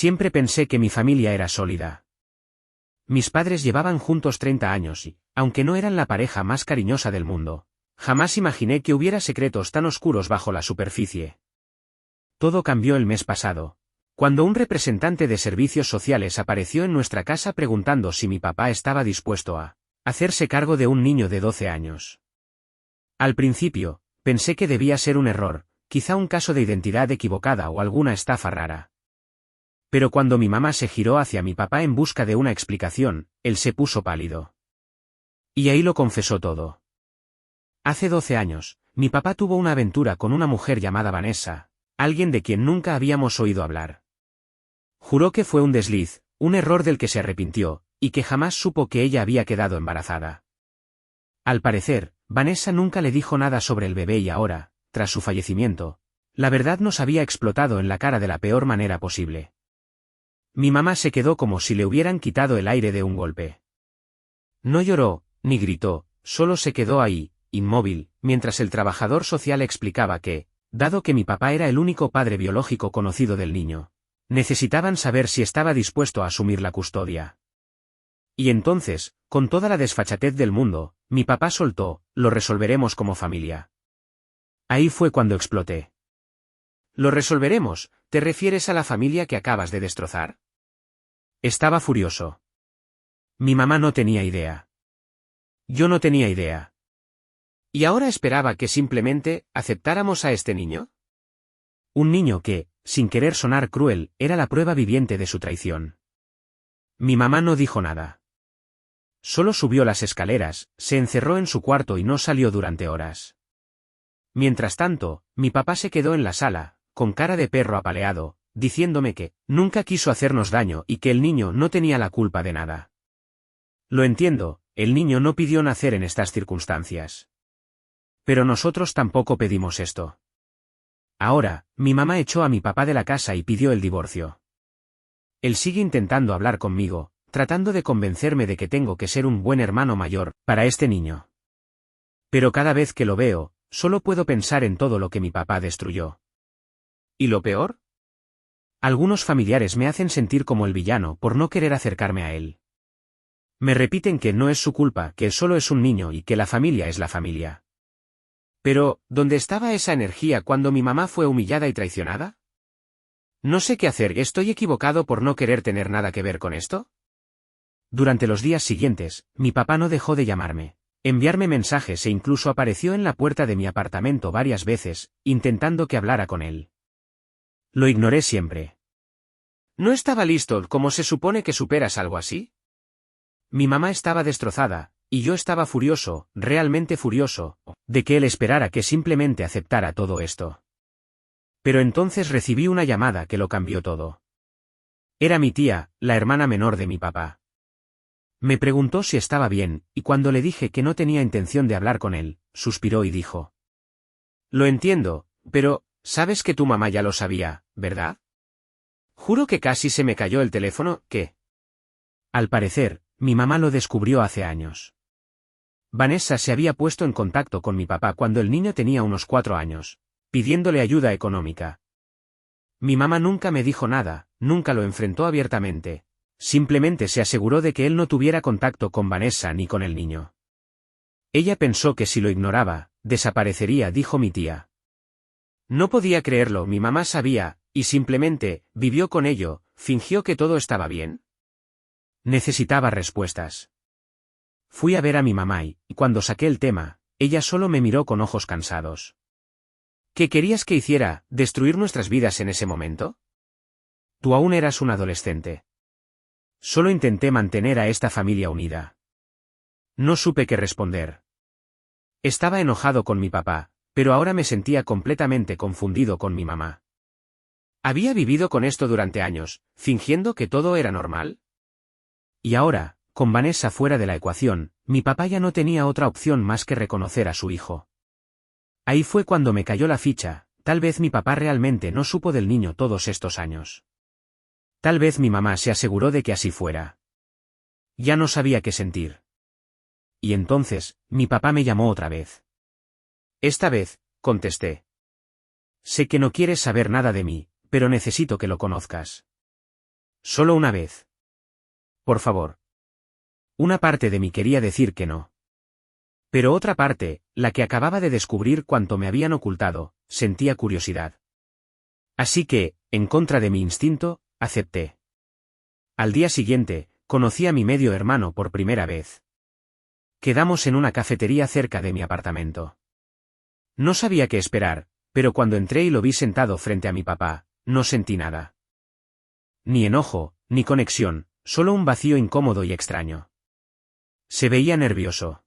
Siempre pensé que mi familia era sólida. Mis padres llevaban juntos 30 años y, aunque no eran la pareja más cariñosa del mundo, jamás imaginé que hubiera secretos tan oscuros bajo la superficie. Todo cambió el mes pasado, cuando un representante de servicios sociales apareció en nuestra casa preguntando si mi papá estaba dispuesto a hacerse cargo de un niño de 12 años. Al principio, pensé que debía ser un error, quizá un caso de identidad equivocada o alguna estafa rara. Pero cuando mi mamá se giró hacia mi papá en busca de una explicación, él se puso pálido. Y ahí lo confesó todo. Hace 12 años, mi papá tuvo una aventura con una mujer llamada Vanessa, alguien de quien nunca habíamos oído hablar. Juró que fue un desliz, un error del que se arrepintió, y que jamás supo que ella había quedado embarazada. Al parecer, Vanessa nunca le dijo nada sobre el bebé y ahora, tras su fallecimiento, la verdad nos había explotado en la cara de la peor manera posible. Mi mamá se quedó como si le hubieran quitado el aire de un golpe. No lloró, ni gritó, solo se quedó ahí, inmóvil, mientras el trabajador social explicaba que, dado que mi papá era el único padre biológico conocido del niño, necesitaban saber si estaba dispuesto a asumir la custodia. Y entonces, con toda la desfachatez del mundo, mi papá soltó, lo resolveremos como familia. Ahí fue cuando exploté. ¿Lo resolveremos? ¿Te refieres a la familia que acabas de destrozar? Estaba furioso. Mi mamá no tenía idea. Yo no tenía idea. ¿Y ahora esperaba que simplemente aceptáramos a este niño? Un niño que, sin querer sonar cruel, era la prueba viviente de su traición. Mi mamá no dijo nada. Solo subió las escaleras, se encerró en su cuarto y no salió durante horas. Mientras tanto, mi papá se quedó en la sala, con cara de perro apaleado, diciéndome que nunca quiso hacernos daño y que el niño no tenía la culpa de nada. Lo entiendo, el niño no pidió nacer en estas circunstancias. Pero nosotros tampoco pedimos esto. Ahora, mi mamá echó a mi papá de la casa y pidió el divorcio. Él sigue intentando hablar conmigo, tratando de convencerme de que tengo que ser un buen hermano mayor para este niño. Pero cada vez que lo veo, solo puedo pensar en todo lo que mi papá destruyó. ¿Y lo peor? Algunos familiares me hacen sentir como el villano por no querer acercarme a él. Me repiten que no es su culpa, que él solo es un niño y que la familia es la familia. Pero, ¿dónde estaba esa energía cuando mi mamá fue humillada y traicionada? No sé qué hacer, ¿estoy equivocado por no querer tener nada que ver con esto? Durante los días siguientes, mi papá no dejó de llamarme, enviarme mensajes e incluso apareció en la puerta de mi apartamento varias veces, intentando que hablara con él. Lo ignoré siempre. ¿No estaba listo? ¿Cómo se supone que superas algo así? Mi mamá estaba destrozada, y yo estaba furioso, realmente furioso, de que él esperara que simplemente aceptara todo esto. Pero entonces recibí una llamada que lo cambió todo. Era mi tía, la hermana menor de mi papá. Me preguntó si estaba bien, y cuando le dije que no tenía intención de hablar con él, suspiró y dijo: Lo entiendo, pero, sabes que tu mamá ya lo sabía, ¿verdad? Juro que casi se me cayó el teléfono, ¿qué? Al parecer, mi mamá lo descubrió hace años. Vanessa se había puesto en contacto con mi papá cuando el niño tenía unos 4 años, pidiéndole ayuda económica. Mi mamá nunca me dijo nada, nunca lo enfrentó abiertamente. Simplemente se aseguró de que él no tuviera contacto con Vanessa ni con el niño. Ella pensó que si lo ignoraba, desaparecería, dijo mi tía. No podía creerlo, mi mamá sabía, y simplemente, vivió con ello, fingió que todo estaba bien. Necesitaba respuestas. Fui a ver a mi mamá y, cuando saqué el tema, ella solo me miró con ojos cansados. ¿Qué querías que hiciera, destruir nuestras vidas en ese momento? Tú aún eras un adolescente. Solo intenté mantener a esta familia unida. No supe qué responder. Estaba enojado con mi papá, pero ahora me sentía completamente confundido con mi mamá. Había vivido con esto durante años, fingiendo que todo era normal. Y ahora, con Vanessa fuera de la ecuación, mi papá ya no tenía otra opción más que reconocer a su hijo. Ahí fue cuando me cayó la ficha, tal vez mi papá realmente no supo del niño todos estos años. Tal vez mi mamá se aseguró de que así fuera. Ya no sabía qué sentir. Y entonces, mi papá me llamó otra vez. Esta vez, contesté. Sé que no quieres saber nada de mí, pero necesito que lo conozcas. Solo una vez. Por favor. Una parte de mí quería decir que no. Pero otra parte, la que acababa de descubrir cuanto me habían ocultado, sentía curiosidad. Así que, en contra de mi instinto, acepté. Al día siguiente, conocí a mi medio hermano por primera vez. Quedamos en una cafetería cerca de mi apartamento. No sabía qué esperar, pero cuando entré y lo vi sentado frente a mi papá, no sentí nada. Ni enojo, ni conexión, solo un vacío incómodo y extraño. Se veía nervioso.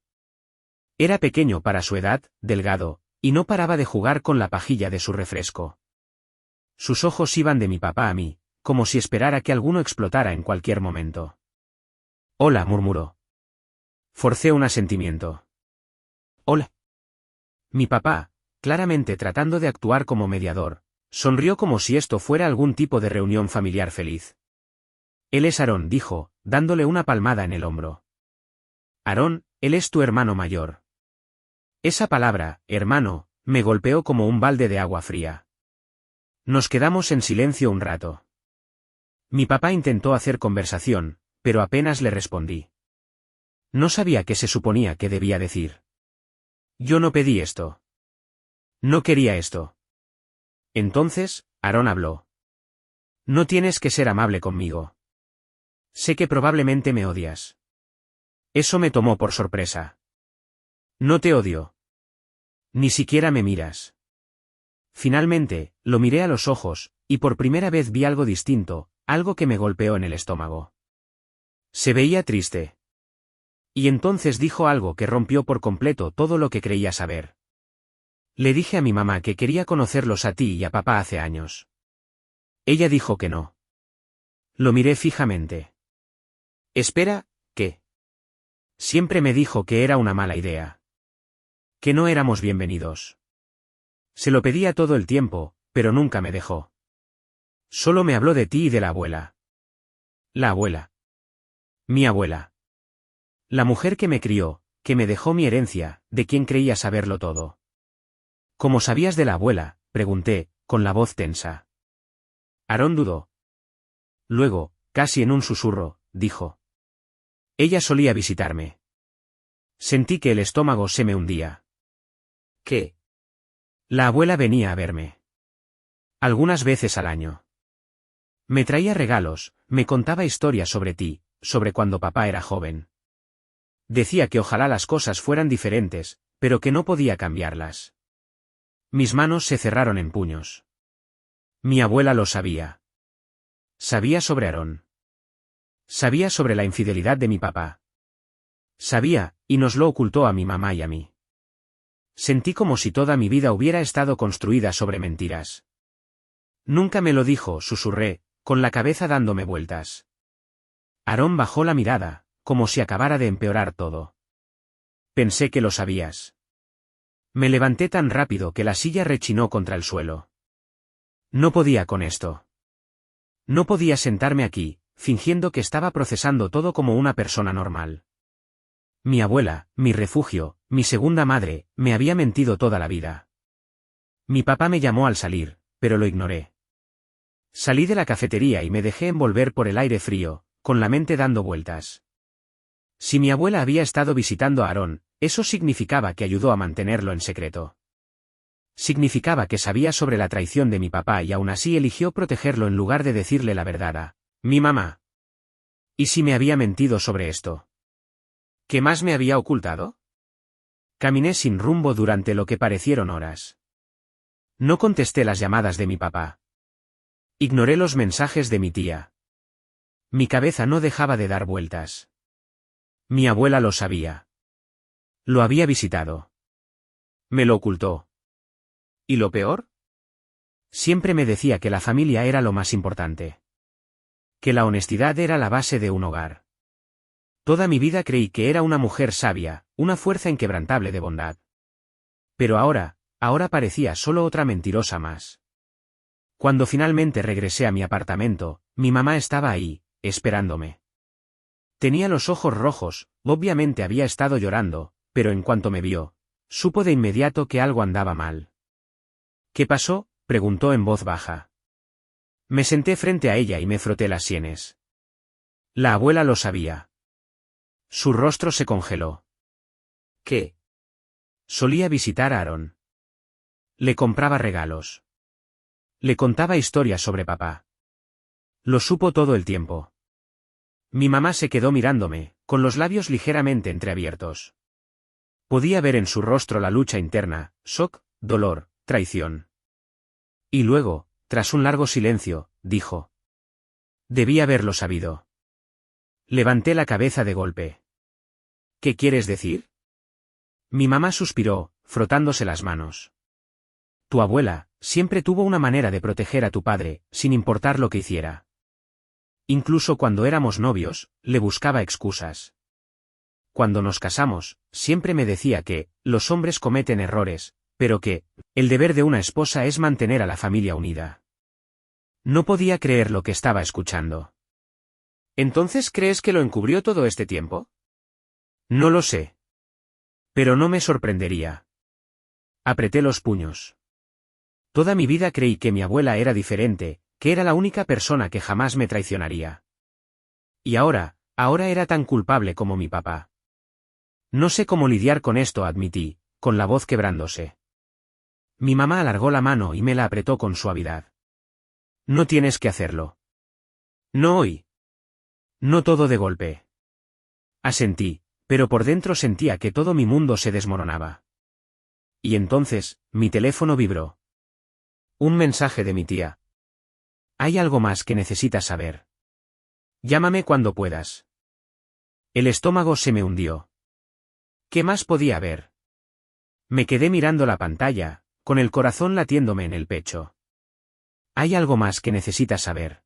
Era pequeño para su edad, delgado, y no paraba de jugar con la pajilla de su refresco. Sus ojos iban de mi papá a mí, como si esperara que alguno explotara en cualquier momento. Hola, murmuró. Forcé un asentimiento. Hola. Mi papá, claramente tratando de actuar como mediador, sonrió como si esto fuera algún tipo de reunión familiar feliz. Él es Aarón, dijo, dándole una palmada en el hombro. Aarón, él es tu hermano mayor. Esa palabra, hermano, me golpeó como un balde de agua fría. Nos quedamos en silencio un rato. Mi papá intentó hacer conversación, pero apenas le respondí. No sabía qué se suponía que debía decir. Yo no pedí esto. No quería esto. Entonces, Aarón habló. No tienes que ser amable conmigo. Sé que probablemente me odias. Eso me tomó por sorpresa. No te odio. Ni siquiera me miras. Finalmente, lo miré a los ojos, y por primera vez vi algo distinto, algo que me golpeó en el estómago. Se veía triste. Y entonces dijo algo que rompió por completo todo lo que creía saber. Le dije a mi mamá que quería conocerlos a ti y a papá hace años. Ella dijo que no. Lo miré fijamente. Espera, ¿qué? Siempre me dijo que era una mala idea. Que no éramos bienvenidos. Se lo pedía todo el tiempo, pero nunca me dejó. Solo me habló de ti y de la abuela. La abuela. Mi abuela. La mujer que me crió, que me dejó mi herencia, de quien creía saberlo todo. ¿Cómo sabías de la abuela?, pregunté, con la voz tensa. Aarón dudó. Luego, casi en un susurro, dijo. Ella solía visitarme. Sentí que el estómago se me hundía. ¿Qué? La abuela venía a verme. Algunas veces al año. Me traía regalos, me contaba historias sobre ti, sobre cuando papá era joven. Decía que ojalá las cosas fueran diferentes, pero que no podía cambiarlas. Mis manos se cerraron en puños. Mi abuela lo sabía. Sabía sobre Aarón. Sabía sobre la infidelidad de mi papá. Sabía, y nos lo ocultó a mi mamá y a mí. Sentí como si toda mi vida hubiera estado construida sobre mentiras. Nunca me lo dijo, susurré, con la cabeza dándome vueltas. Aarón bajó la mirada, como si acabara de empeorar todo. Pensé que lo sabías. Me levanté tan rápido que la silla rechinó contra el suelo. No podía con esto. No podía sentarme aquí, fingiendo que estaba procesando todo como una persona normal. Mi abuela, mi refugio, mi segunda madre, me había mentido toda la vida. Mi papá me llamó al salir, pero lo ignoré. Salí de la cafetería y me dejé envolver por el aire frío, con la mente dando vueltas. Si mi abuela había estado visitando a Aarón, eso significaba que ayudó a mantenerlo en secreto. Significaba que sabía sobre la traición de mi papá y aún así eligió protegerlo en lugar de decirle la verdad a mi mamá. ¿Y si me había mentido sobre esto? ¿Qué más me había ocultado? Caminé sin rumbo durante lo que parecieron horas. No contesté las llamadas de mi papá. Ignoré los mensajes de mi tía. Mi cabeza no dejaba de dar vueltas. Mi abuela lo sabía. Lo había visitado. Me lo ocultó. ¿Y lo peor? Siempre me decía que la familia era lo más importante. Que la honestidad era la base de un hogar. Toda mi vida creí que era una mujer sabia, una fuerza inquebrantable de bondad. Pero ahora parecía solo otra mentirosa más. Cuando finalmente regresé a mi apartamento, mi mamá estaba ahí, esperándome. Tenía los ojos rojos, obviamente había estado llorando, pero en cuanto me vio, supo de inmediato que algo andaba mal. ¿Qué pasó?, preguntó en voz baja. Me senté frente a ella y me froté las sienes. La abuela lo sabía. Su rostro se congeló. ¿Qué? Solía visitar a Aaron. Le compraba regalos. Le contaba historias sobre papá. Lo supo todo el tiempo. Mi mamá se quedó mirándome, con los labios ligeramente entreabiertos. Podía ver en su rostro la lucha interna, shock, dolor, traición. Y luego, tras un largo silencio, dijo: Debí haberlo sabido. Levanté la cabeza de golpe. ¿Qué quieres decir? Mi mamá suspiró, frotándose las manos. Tu abuela siempre tuvo una manera de proteger a tu padre, sin importar lo que hiciera. Incluso cuando éramos novios, le buscaba excusas. Cuando nos casamos, siempre me decía que los hombres cometen errores, pero que el deber de una esposa es mantener a la familia unida. No podía creer lo que estaba escuchando. ¿Entonces crees que lo encubrió todo este tiempo? No lo sé. Pero no me sorprendería. Apreté los puños. Toda mi vida creí que mi abuela era diferente, que era la única persona que jamás me traicionaría. Y ahora era tan culpable como mi papá. No sé cómo lidiar con esto, admití, con la voz quebrándose. Mi mamá alargó la mano y me la apretó con suavidad. No tienes que hacerlo. No hoy. No todo de golpe. Asentí, pero por dentro sentía que todo mi mundo se desmoronaba. Y entonces, mi teléfono vibró. Un mensaje de mi tía. Hay algo más que necesitas saber. Llámame cuando puedas. El estómago se me hundió. ¿Qué más podía haber? Me quedé mirando la pantalla, con el corazón latiéndome en el pecho. Hay algo más que necesitas saber.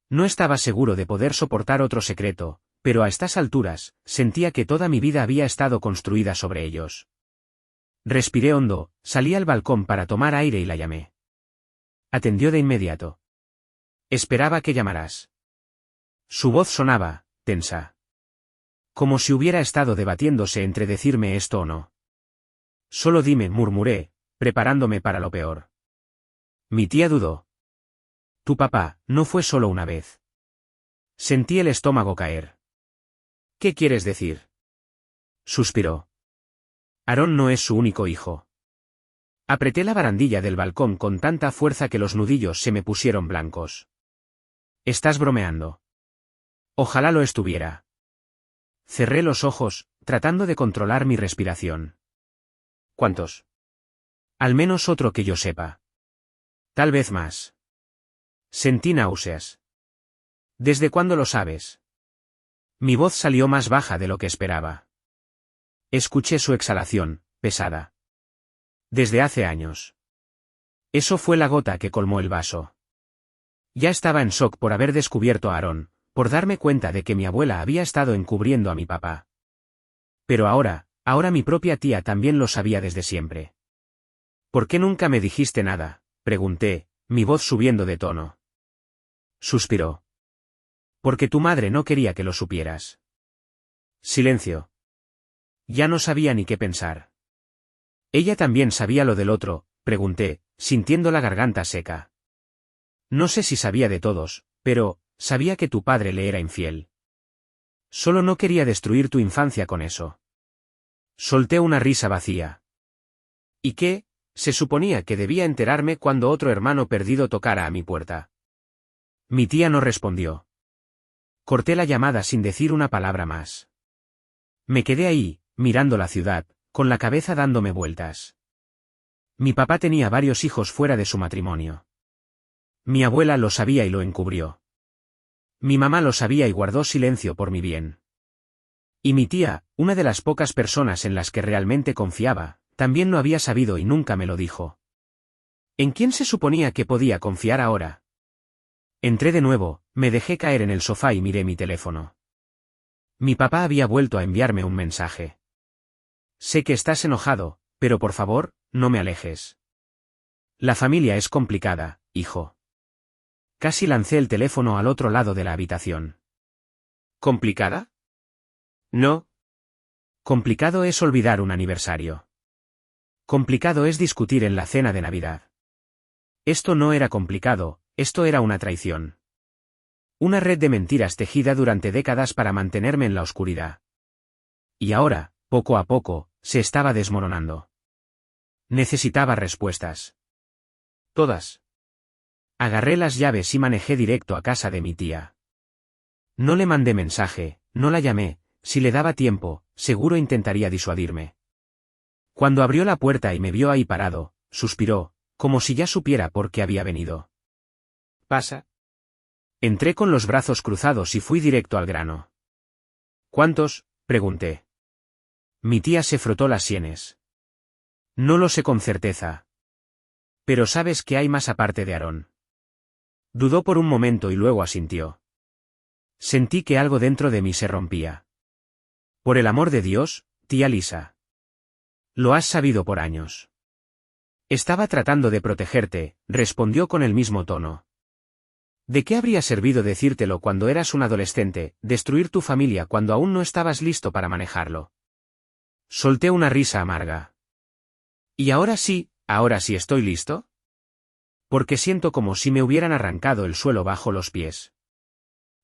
No estaba seguro de poder soportar otro secreto, pero a estas alturas, sentía que toda mi vida había estado construida sobre ellos. Respiré hondo, salí al balcón para tomar aire y la llamé. Atendió de inmediato. Esperaba que llamaras. Su voz sonaba, tensa. Como si hubiera estado debatiéndose entre decirme esto o no. Solo dime, murmuré, preparándome para lo peor. Mi tía dudó. Tu papá no fue solo una vez. Sentí el estómago caer. ¿Qué quieres decir? Suspiró. Aaron no es su único hijo. Apreté la barandilla del balcón con tanta fuerza que los nudillos se me pusieron blancos. Estás bromeando. Ojalá lo estuviera. Cerré los ojos, tratando de controlar mi respiración. ¿Cuántos? Al menos otro que yo sepa. Tal vez más. Sentí náuseas. ¿Desde cuándo lo sabes? Mi voz salió más baja de lo que esperaba. Escuché su exhalación, pesada. Desde hace años. Eso fue la gota que colmó el vaso. Ya estaba en shock por haber descubierto a Aaron, por darme cuenta de que mi abuela había estado encubriendo a mi papá. Pero ahora mi propia tía también lo sabía desde siempre. ¿Por qué nunca me dijiste nada?, pregunté, mi voz subiendo de tono. Suspiró. Porque tu madre no quería que lo supieras. Silencio. Ya no sabía ni qué pensar. ¿Ella también sabía lo del otro?, pregunté, sintiendo la garganta seca. No sé si sabía de todos, pero sabía que tu padre le era infiel. Solo no quería destruir tu infancia con eso. Solté una risa vacía. ¿Y qué? Se suponía que debía enterarme cuando otro hermano perdido tocara a mi puerta. Mi tía no respondió. Corté la llamada sin decir una palabra más. Me quedé ahí, mirando la ciudad, con la cabeza dándome vueltas. Mi papá tenía varios hijos fuera de su matrimonio. Mi abuela lo sabía y lo encubrió. Mi mamá lo sabía y guardó silencio por mi bien. Y mi tía, una de las pocas personas en las que realmente confiaba, también lo había sabido y nunca me lo dijo. ¿En quién se suponía que podía confiar ahora? Entré de nuevo, me dejé caer en el sofá y miré mi teléfono. Mi papá había vuelto a enviarme un mensaje. Sé que estás enojado, pero por favor, no me alejes. La familia es complicada, hijo. Casi lancé el teléfono al otro lado de la habitación. ¿Complicada? No. Complicado es olvidar un aniversario. Complicado es discutir en la cena de Navidad. Esto no era complicado, esto era una traición. Una red de mentiras tejida durante décadas para mantenerme en la oscuridad. Y ahora, poco a poco, se estaba desmoronando. Necesitaba respuestas. Todas. Agarré las llaves y manejé directo a casa de mi tía. No le mandé mensaje, no la llamé, si le daba tiempo, seguro intentaría disuadirme. Cuando abrió la puerta y me vio ahí parado, suspiró, como si ya supiera por qué había venido. ¿Pasa? Entré con los brazos cruzados y fui directo al grano. ¿Cuántos?, pregunté. Mi tía se frotó las sienes. No lo sé con certeza. Pero sabes que hay más aparte de Aarón. Dudó por un momento y luego asintió. Sentí que algo dentro de mí se rompía. Por el amor de Dios, tía Lisa. Lo has sabido por años. Estaba tratando de protegerte, respondió con el mismo tono. ¿De qué habría servido decírtelo cuando eras un adolescente, destruir tu familia cuando aún no estabas listo para manejarlo? Solté una risa amarga. ¿Y ahora sí estoy listo? Porque siento como si me hubieran arrancado el suelo bajo los pies.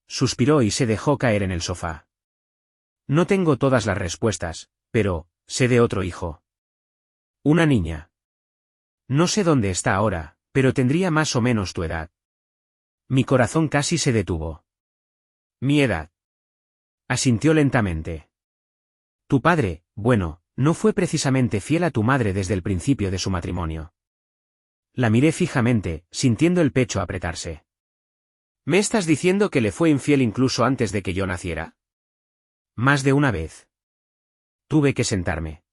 Suspiró y se dejó caer en el sofá. No tengo todas las respuestas, pero, sé de otro hijo. Una niña. No sé dónde está ahora, pero tendría más o menos tu edad. Mi corazón casi se detuvo. Mi edad. Asintió lentamente. Tu padre, bueno, no fue precisamente fiel a tu madre desde el principio de su matrimonio. La miré fijamente, sintiendo el pecho apretarse. ¿Me estás diciendo que le fue infiel incluso antes de que yo naciera? Más de una vez. Tuve que sentarme.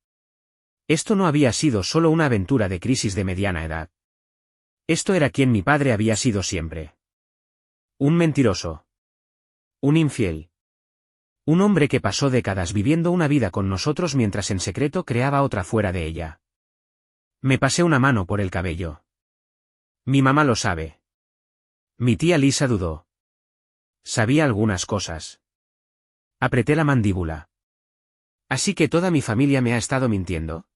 Esto no había sido solo una aventura de crisis de mediana edad. Esto era quien mi padre había sido siempre. Un mentiroso. Un infiel. Un hombre que pasó décadas viviendo una vida con nosotros mientras en secreto creaba otra fuera de ella. Me pasé una mano por el cabello. Mi mamá lo sabe. Mi tía Lisa dudó. Sabía algunas cosas. Apreté la mandíbula. ¿Así que toda mi familia me ha estado mintiendo?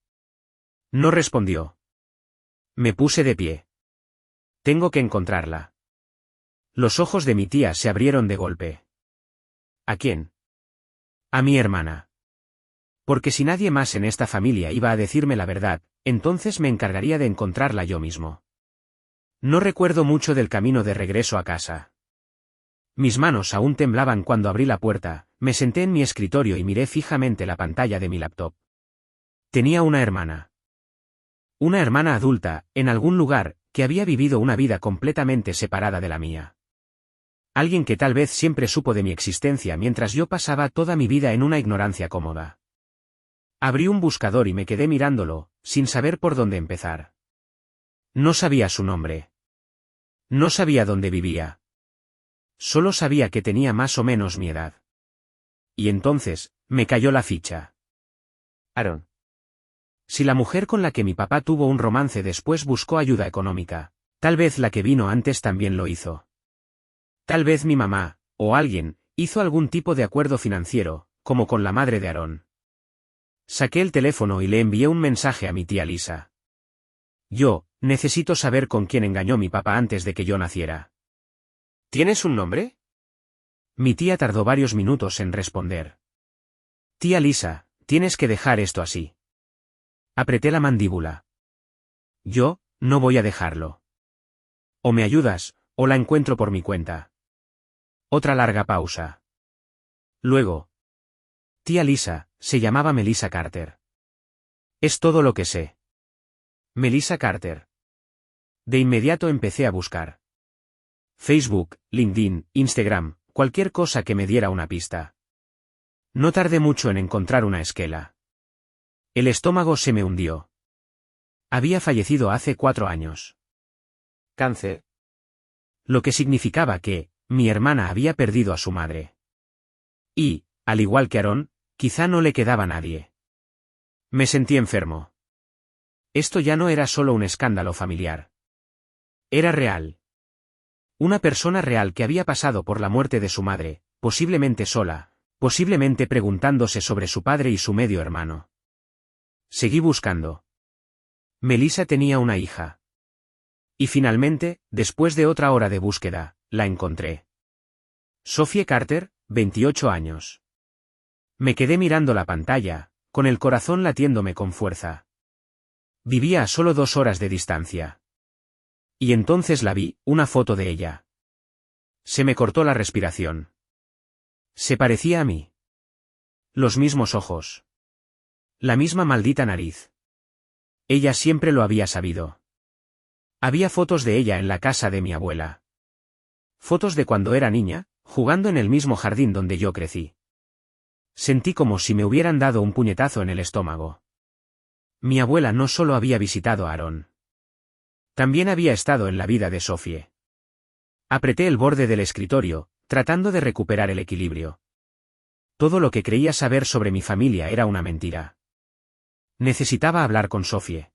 No respondió. Me puse de pie. Tengo que encontrarla. Los ojos de mi tía se abrieron de golpe. ¿A quién? A mi hermana. Porque si nadie más en esta familia iba a decirme la verdad, entonces me encargaría de encontrarla yo mismo. No recuerdo mucho del camino de regreso a casa. Mis manos aún temblaban cuando abrí la puerta, me senté en mi escritorio y miré fijamente la pantalla de mi laptop. Tenía una hermana. Una hermana adulta, en algún lugar, que había vivido una vida completamente separada de la mía. Alguien que tal vez siempre supo de mi existencia mientras yo pasaba toda mi vida en una ignorancia cómoda. Abrí un buscador y me quedé mirándolo, sin saber por dónde empezar. No sabía su nombre. No sabía dónde vivía. Solo sabía que tenía más o menos mi edad. Y entonces, me cayó la ficha. Aarón. Si la mujer con la que mi papá tuvo un romance después buscó ayuda económica, tal vez la que vino antes también lo hizo. Tal vez mi mamá, o alguien, hizo algún tipo de acuerdo financiero, como con la madre de Aarón. Saqué el teléfono y le envié un mensaje a mi tía Lisa. Yo, necesito saber con quién engañó mi papá antes de que yo naciera. ¿Tienes un nombre? Mi tía tardó varios minutos en responder. Tía Lisa, tienes que dejar esto así. Apreté la mandíbula. Yo, no voy a dejarlo. O me ayudas, o la encuentro por mi cuenta. Otra larga pausa. Luego. Tía Lisa, se llamaba Melissa Carter. Es todo lo que sé. Melissa Carter. De inmediato empecé a buscar. Facebook, LinkedIn, Instagram, cualquier cosa que me diera una pista. No tardé mucho en encontrar una esquela. El estómago se me hundió. Había fallecido hace 4 años. Cáncer. Lo que significaba que, mi hermana había perdido a su madre. Y, al igual que Aarón, quizá no le quedaba nadie. Me sentí enfermo. Esto ya no era solo un escándalo familiar. Era real. Una persona real que había pasado por la muerte de su madre, posiblemente sola, posiblemente preguntándose sobre su padre y su medio hermano. Seguí buscando. Melissa tenía una hija. Y finalmente, después de otra hora de búsqueda, la encontré. Sophie Carter, 28 años. Me quedé mirando la pantalla, con el corazón latiéndome con fuerza. Vivía a solo 2 horas de distancia. Y entonces la vi, una foto de ella. Se me cortó la respiración. Se parecía a mí. Los mismos ojos. La misma maldita nariz. Ella siempre lo había sabido. Había fotos de ella en la casa de mi abuela. Fotos de cuando era niña, jugando en el mismo jardín donde yo crecí. Sentí como si me hubieran dado un puñetazo en el estómago. Mi abuela no solo había visitado a Aaron. También había estado en la vida de Sophie. Apreté el borde del escritorio, tratando de recuperar el equilibrio. Todo lo que creía saber sobre mi familia era una mentira. Necesitaba hablar con Sophie.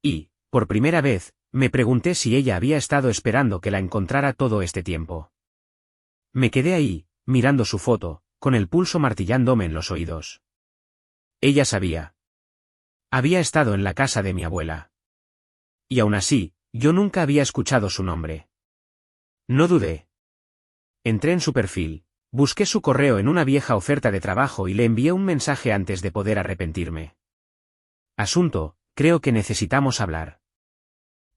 Y, por primera vez, me pregunté si ella había estado esperando que la encontrara todo este tiempo. Me quedé ahí, mirando su foto, con el pulso martillándome en los oídos. Ella sabía. Había estado en la casa de mi abuela. Y aún así, yo nunca había escuchado su nombre. No dudé. Entré en su perfil, busqué su correo en una vieja oferta de trabajo y le envié un mensaje antes de poder arrepentirme. Asunto, creo que necesitamos hablar.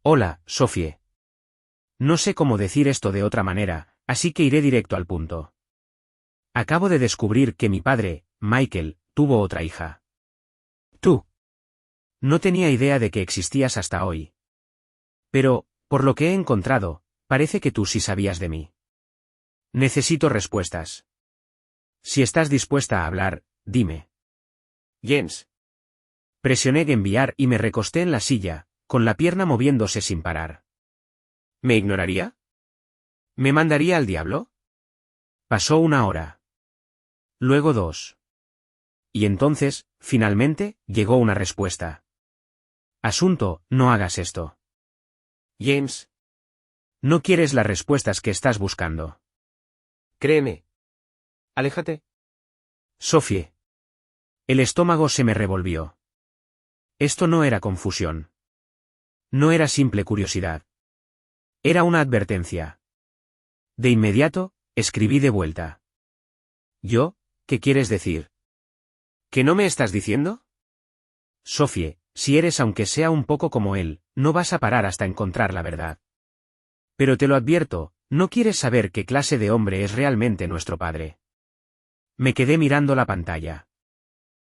Hola, Sophie. No sé cómo decir esto de otra manera, así que iré directo al punto. Acabo de descubrir que mi padre, Michael, tuvo otra hija. Tú. No tenía idea de que existías hasta hoy. Pero, por lo que he encontrado, parece que tú sí sabías de mí. Necesito respuestas. Si estás dispuesta a hablar, dime. Jens. Presioné enviar y me recosté en la silla, con la pierna moviéndose sin parar. ¿Me ignoraría? ¿Me mandaría al diablo? Pasó 1 hora. Luego 2. Y entonces, finalmente, llegó una respuesta. Asunto, no hagas esto. James. No quieres las respuestas que estás buscando. Créeme. Aléjate. Sophie. El estómago se me revolvió. Esto no era confusión. No era simple curiosidad. Era una advertencia. De inmediato, escribí de vuelta. ¿Yo? ¿Qué quieres decir? ¿Que no me estás diciendo? Sophie, si eres aunque sea un poco como él, no vas a parar hasta encontrar la verdad. Pero te lo advierto, no quieres saber qué clase de hombre es realmente nuestro padre. Me quedé mirando la pantalla.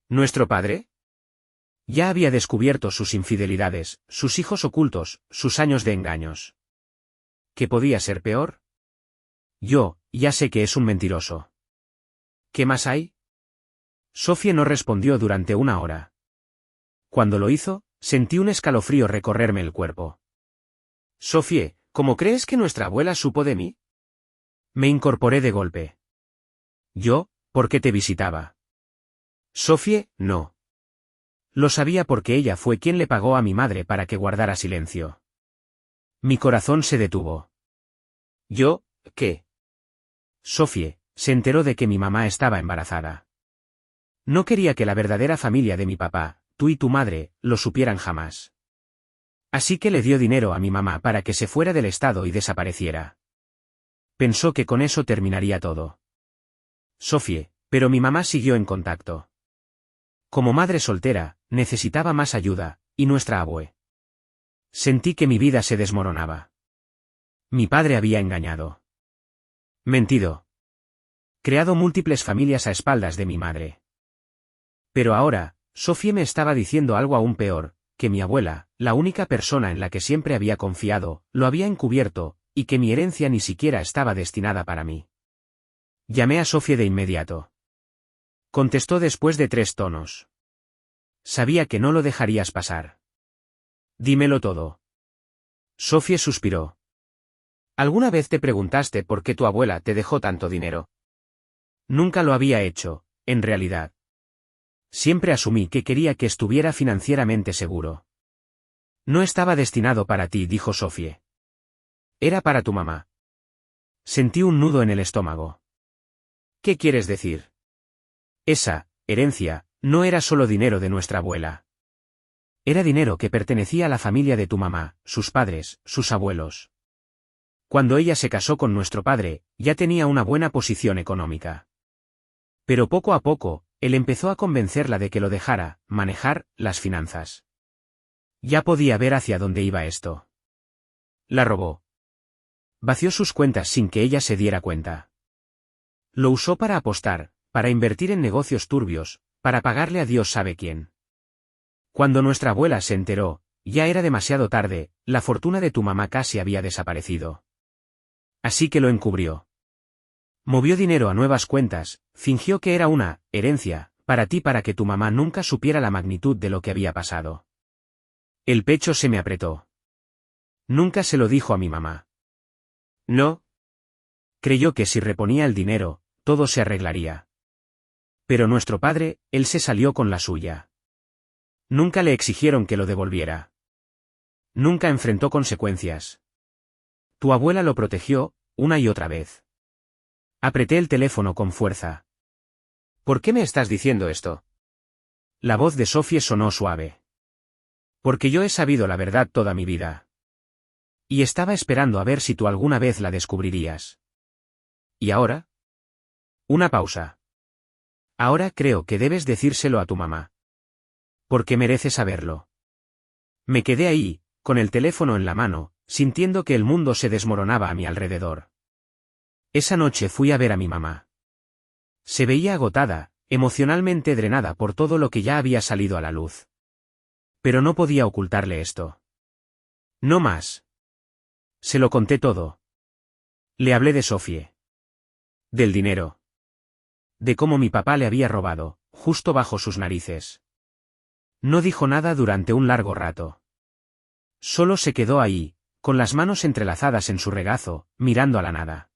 ¿Nuestro padre? Ya había descubierto sus infidelidades, sus hijos ocultos, sus años de engaños. ¿Qué podía ser peor? Yo, ya sé que es un mentiroso. ¿Qué más hay? Sophie no respondió durante 1 hora. Cuando lo hizo, sentí un escalofrío recorrerme el cuerpo. Sophie, ¿cómo crees que nuestra abuela supo de mí? Me incorporé de golpe. Yo, porque te visitaba. Sophie, no. Lo sabía porque ella fue quien le pagó a mi madre para que guardara silencio. Mi corazón se detuvo. ¿Yo, qué? Sophie, se enteró de que mi mamá estaba embarazada. No quería que la verdadera familia de mi papá, tú y tu madre, lo supieran jamás. Así que le dio dinero a mi mamá para que se fuera del estado y desapareciera. Pensó que con eso terminaría todo. Sophie, pero mi mamá siguió en contacto. Como madre soltera, necesitaba más ayuda, y nuestra abue. Sentí que mi vida se desmoronaba. Mi padre había engañado. Mentido. Creado múltiples familias a espaldas de mi madre. Pero ahora, Sophie me estaba diciendo algo aún peor, que mi abuela, la única persona en la que siempre había confiado, lo había encubierto, y que mi herencia ni siquiera estaba destinada para mí. Llamé a Sophie de inmediato. Contestó después de 3 tonos. Sabía que no lo dejarías pasar. Dímelo todo. Sophie suspiró. ¿Alguna vez te preguntaste por qué tu abuela te dejó tanto dinero? Nunca lo había hecho, en realidad. Siempre asumí que quería que estuviera financieramente seguro. No estaba destinado para ti, dijo Sophie. Era para tu mamá. Sentí un nudo en el estómago. ¿Qué quieres decir? Esa herencia no era solo dinero de nuestra abuela. Era dinero que pertenecía a la familia de tu mamá, sus padres, sus abuelos. Cuando ella se casó con nuestro padre, ya tenía una buena posición económica. Pero poco a poco, él empezó a convencerla de que lo dejara manejar las finanzas. Ya podía ver hacia dónde iba esto. La robó. Vació sus cuentas sin que ella se diera cuenta. Lo usó para apostar, para invertir en negocios turbios, para pagarle a Dios sabe quién. Cuando nuestra abuela se enteró, ya era demasiado tarde, la fortuna de tu mamá casi había desaparecido. Así que lo encubrió. Movió dinero a nuevas cuentas, fingió que era una herencia para ti para que tu mamá nunca supiera la magnitud de lo que había pasado. El pecho se me apretó. Nunca se lo dijo a mi mamá. No. Creyó que si reponía el dinero, todo se arreglaría. Pero nuestro padre, él se salió con la suya. Nunca le exigieron que lo devolviera. Nunca enfrentó consecuencias. Tu abuela lo protegió, una y otra vez. Apreté el teléfono con fuerza. ¿Por qué me estás diciendo esto? La voz de Sophie sonó suave. Porque yo he sabido la verdad toda mi vida. Y estaba esperando a ver si tú alguna vez la descubrirías. ¿Y ahora? Una pausa. Ahora creo que debes decírselo a tu mamá. Porque merece saberlo. Me quedé ahí, con el teléfono en la mano, sintiendo que el mundo se desmoronaba a mi alrededor. Esa noche fui a ver a mi mamá. Se veía agotada, emocionalmente drenada por todo lo que ya había salido a la luz. Pero no podía ocultarle esto. No más. Se lo conté todo. Le hablé de Sophie. Del dinero. De cómo mi papá le había robado, justo bajo sus narices. No dijo nada durante un largo rato. Solo se quedó ahí, con las manos entrelazadas en su regazo, mirando a la nada.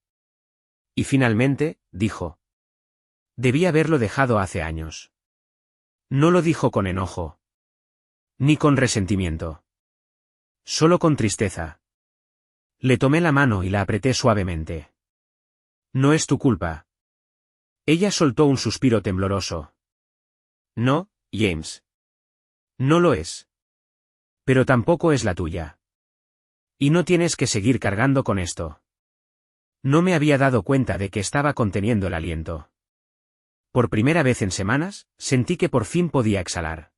Y finalmente, dijo. Debí haberlo dejado hace años. No lo dijo con enojo. Ni con resentimiento. Solo con tristeza. Le tomé la mano y la apreté suavemente. No es tu culpa. Ella soltó un suspiro tembloroso. No, James. No lo es. Pero tampoco es la tuya. Y no tienes que seguir cargando con esto. No me había dado cuenta de que estaba conteniendo el aliento. Por primera vez en semanas, sentí que por fin podía exhalar.